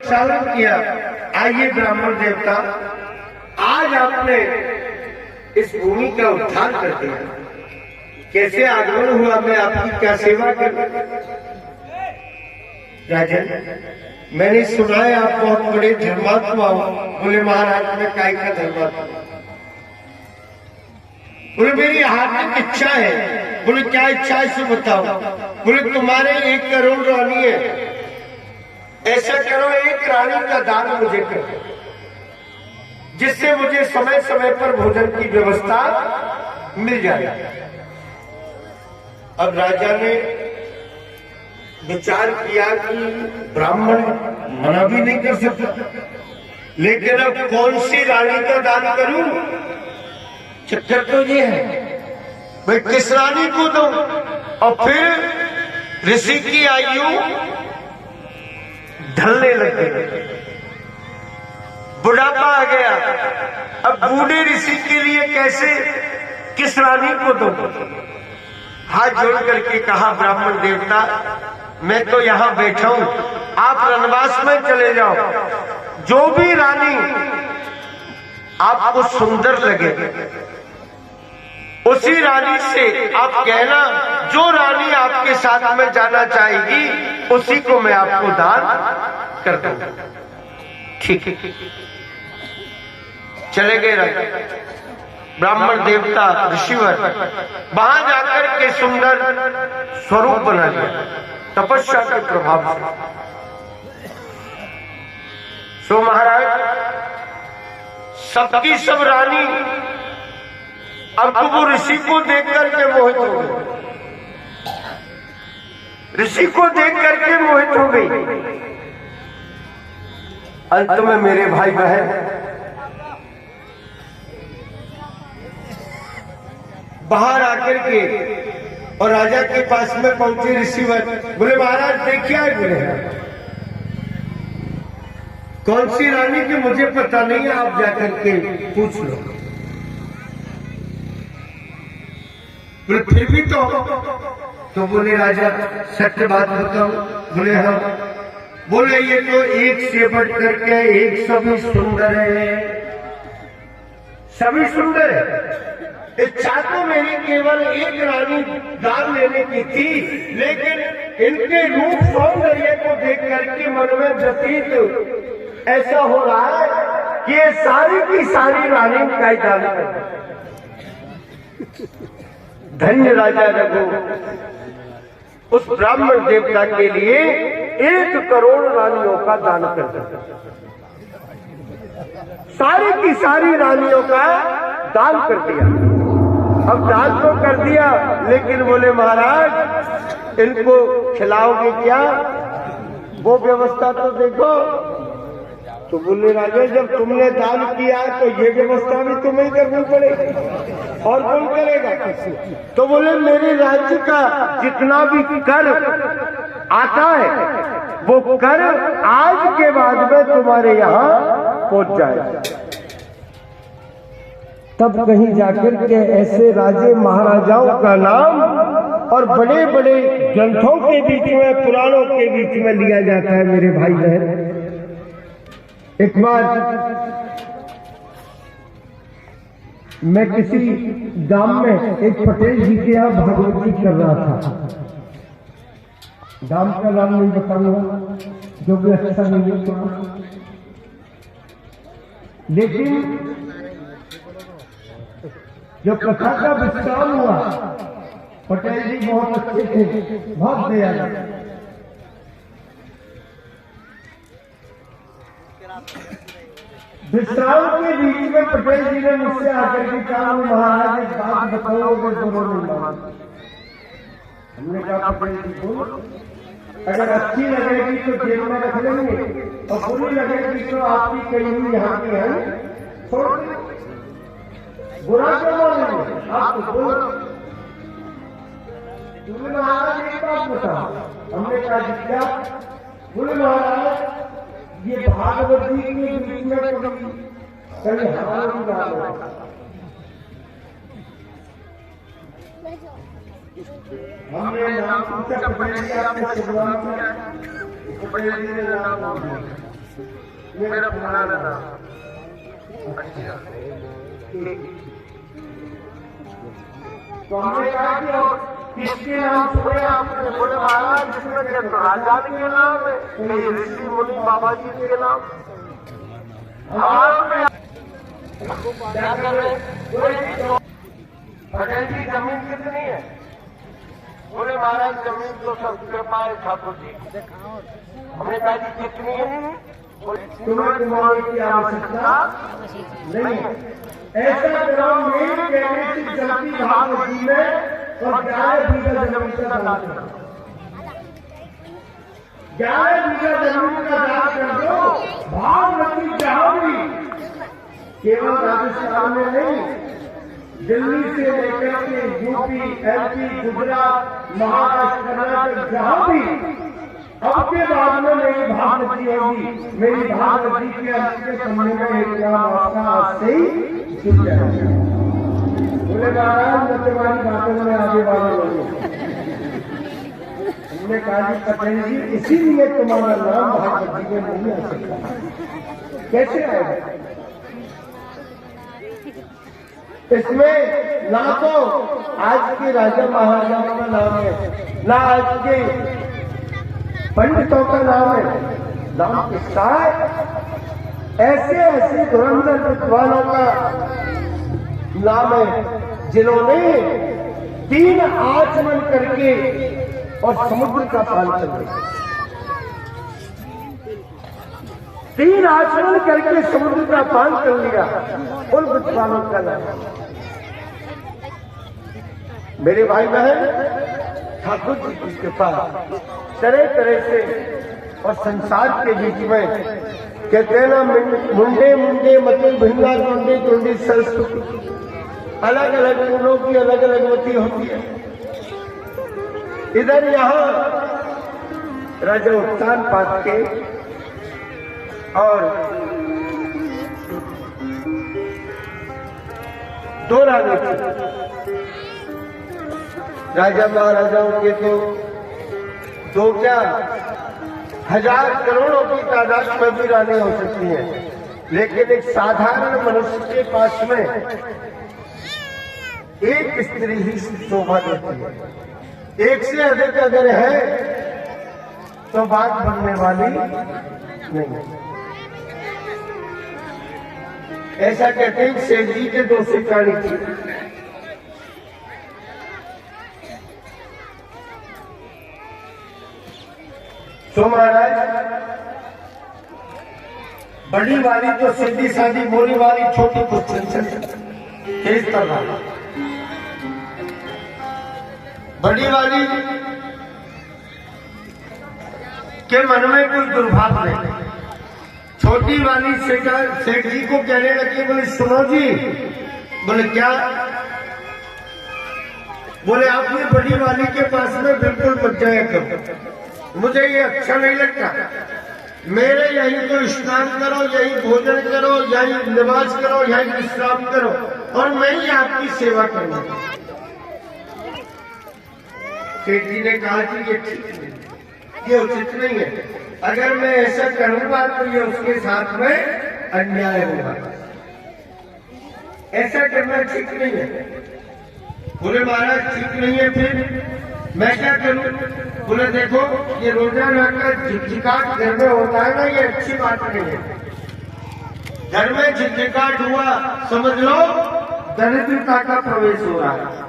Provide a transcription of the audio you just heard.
प्रक्षालन किया। आइए ब्राह्मण देवता, आज आपने इस भूमि का उद्धार कर दिया। कैसे आगमन हुआ, मैं आपकी क्या सेवा करूं? राजन, मैंने सुना है आप बहुत बड़े धर्मात्मा हो। बोले महाराज मैं काय का धर्मात्मा? बोले मेरी हार्दिक इच्छा है। बोले क्या इच्छा है इसे बताओ। बोले तुम्हारे 1 करोड़ रानी है, ऐसा करो 1 रानी का दान मुझे करो, जिससे मुझे समय समय पर भोजन की व्यवस्था मिल जाए। अब राजा ने विचार किया कि ब्राह्मण मना भी नहीं कर सकता, लेकिन अब कौन सी रानी का दान करूं? चक्कर तो ये है मैं किस रानी को दूं? और फिर ऋषि की आयु ढलने लग गई, बुढ़ापा आ गया। अब बूढ़े ऋषि के लिए कैसे किस रानी को दूं? हाथ जोड़ करके कहा ब्राह्मण देवता मैं तो यहां बैठा हूं, आप वनवास में चले जाओ। जो भी रानी आपको सुंदर लगे उसी रानी से आप कहना, जो रानी आपके साथ में जाना चाहेगी उसी को मैं आपको दान कर दूंगा। ठीक है, चले गए राजा। ब्राह्मण देवता ऋषिवर वहां जाकर के सुंदर स्वरूप बना लिया तपस्या के प्रभाव से। सो महाराज सबकी सब रानी अब तो वो ऋषि को देख करके मोहित हो गई, ऋषि को देख करके मोहित हो गई। अंत में मेरे भाई बहन बाहर आकर के और राजा के पास में पहुंचे ऋषिवर। बोले महाराज देखिए आए। बोले कौन सी रानी की मुझे पता नहीं है, आप जाकर के पूछ लो। बोले फिर भी तो बोले राजा सत्य बात बताओ। बोले हाँ। बोले ये तो एक से बढ़ करके एक सभी सुंदर है, सभी सुंदर है। इच्छा तो मेरी केवल 1 रानी दान लेने की थी, लेकिन इनके रूप सौंदर्य को देख करके मन में व्यतीत ऐसा हो रहा है कि ये सारी की सारी रानी का ही दान कर। धन्य राजा रघु उस ब्राह्मण देवता के लिए 1 करोड़ रानियों का दान कर दिया। सारी की सारी रानियों का दान कर दिया। अब दान तो कर दिया, लेकिन बोले महाराज इनको खिलाओगे क्या? वो व्यवस्था तो देखो। तो बोले राजा जब तुमने दान किया तो ये व्यवस्था भी तुम्हें करनी पड़ेगी, और कौन करेगा? तो बोले मेरे राज्य का जितना भी कर आता है वो कर आज के बाद में तुम्हारे यहाँ पहुंच जाएगा। तब कहीं जाकर के ऐसे राजे महाराजाओं का नाम और बड़े बड़े ग्रंथों के बीच में, पुराणों के बीच में लिया जाता है। मेरे भाई बहन, एक बार मैं किसी गांव में एक पटेल जी के यहाँ भागवती कर रहा था। गांव का नाम नहीं बताऊंगा, जो भी अच्छा नहीं है, लेकिन जब कथा का विश्राम हुआ, पटेल जी बहुत अच्छे थे, बहुत दयालु। विश्राम के बीच में पटेल जी ने मुझसे आकर के कहा महाराज एक बात बताओ, अगर दोनों नहीं माना। हमने कहा पटेल जी बोलो, अगर अच्छी लगेगी तो जेब में रख लेंगे, और बुरी लगेगी तो आपकी कहीं भी यहाँ की है छोड़ दें, बुरा क्यों लेंगे आप तो बोलो। बोले महाराज एक बात बताओ। हमने कहा क्या? बोले महाराज ये भागवत जी के बीच में कहीं हमारी बात है। हमने नाम पूछा, पटेल जी आपने शुरुआत किया, पटेल जी ने नाम दिया। मेरा पुराना नाम। अच्छा, तो हमने कहा कि किसके नाम सुने आपने? बोले महाराज जिसमें राजा के नाम है, ऋषि मुनि बाबा जी के नाम। क्या कर रहे? पटेल जी जमीन कितनी है? बोले महाराज जमीन तो सब कृपा है ठाकुर जी। हमने कहा जी कितनी है? तुम्हें की आवश्यकता नहीं है। ऐसा करो मेरी कहने से जल्दी भागवत जी में और 11 बीघा जमीन का दान कर दो। 11 बीघा जमीन का दान कर दो। भागवती जहां भी, केवल राजस्थान में नहीं, दिल्ली से लेकर के यूपी, एमपी, गुजरात, महाराष्ट्र, कर्नाटक, जहां भी अब के बाद में मेरी भागवती होगी, मेरी भागवती के अंत के समय में एक नाम आपका आज से ही जुड़ जाएगा। बोले महाराज मैं तुम्हारी बातों में आगे वाले लोग। हमने कहा जी पटेल जी इसीलिए तुम्हारा नाम भागवती में नहीं आ सकता। कैसे आएगा? इसमें ना तो आज के राजा महाराजाओं का नाम है, ना आज के पंडितों का नाम है। नाम किसका है? ऐसे ऐसे धुरंधर विद्वानों का नाम है जिन्होंने 3 आचमन करके और समुद्र का पान कर लिया। 3 आचमन करके समुद्र का पान कर लिया। उन विद्वानों का नाम। मेरे भाई बहन, ठाकुर जी की कृपा तरह तरह से और संसार के बीच में कहते हैं ना, मुंडे मुंडे मतलब भिन्ना टुंडे टुंडी संस्कृति, अलग अलग गुणों की अलग अलग गति होती है। इधर यहाँ राजा उत्तान पात के और 2 राजा थे। राजा महाराजाओं के तो 2 क्या 1000 करोड़ों की तादाद में भी रानी हो सकती है, लेकिन एक साधारण मनुष्य के पास में एक स्त्री ही शोभा देती है। एक से अधिक अगर है तो बात बनने वाली नहीं। ऐसा कहते हैं सेठ जी के 2 सिक्कानी थी। तो महाराज बड़ी वाली तो सीधी सादी बोली वाली, छोटी को तेज करना। बड़ी वाली के मन में कोई दुर्भाव नहीं। छोटी वाली सेठ जी को कहने लगी, बोले सुनो जी। बोले क्या? बोले आपने बड़ी वाली के पास में बिल्कुल मत जाया करो, मुझे ये अच्छा नहीं लगता। मेरे यहीं तो स्नान करो, यहीं भोजन करो, यहीं निवास करो, यहीं विश्राम करो, और मैं ही आपकी सेवा करूंगा। सेठ जी ने कहा कि ये ठीक नहीं, ये उचित नहीं है। अगर मैं ऐसा करूंगा तो ये उसके साथ में अन्याय होगा। ऐसा करना ठीक नहीं है। बोले महाराज ठीक नहीं है, फिर मैं क्या करूं? बोले देखो ये रोजाना का झिकझिकाट घर में होता है ना, ये अच्छी बात नहीं है। घर में झिकझिकाट हुआ समझ लो दरिद्रता का प्रवेश हो रहा है।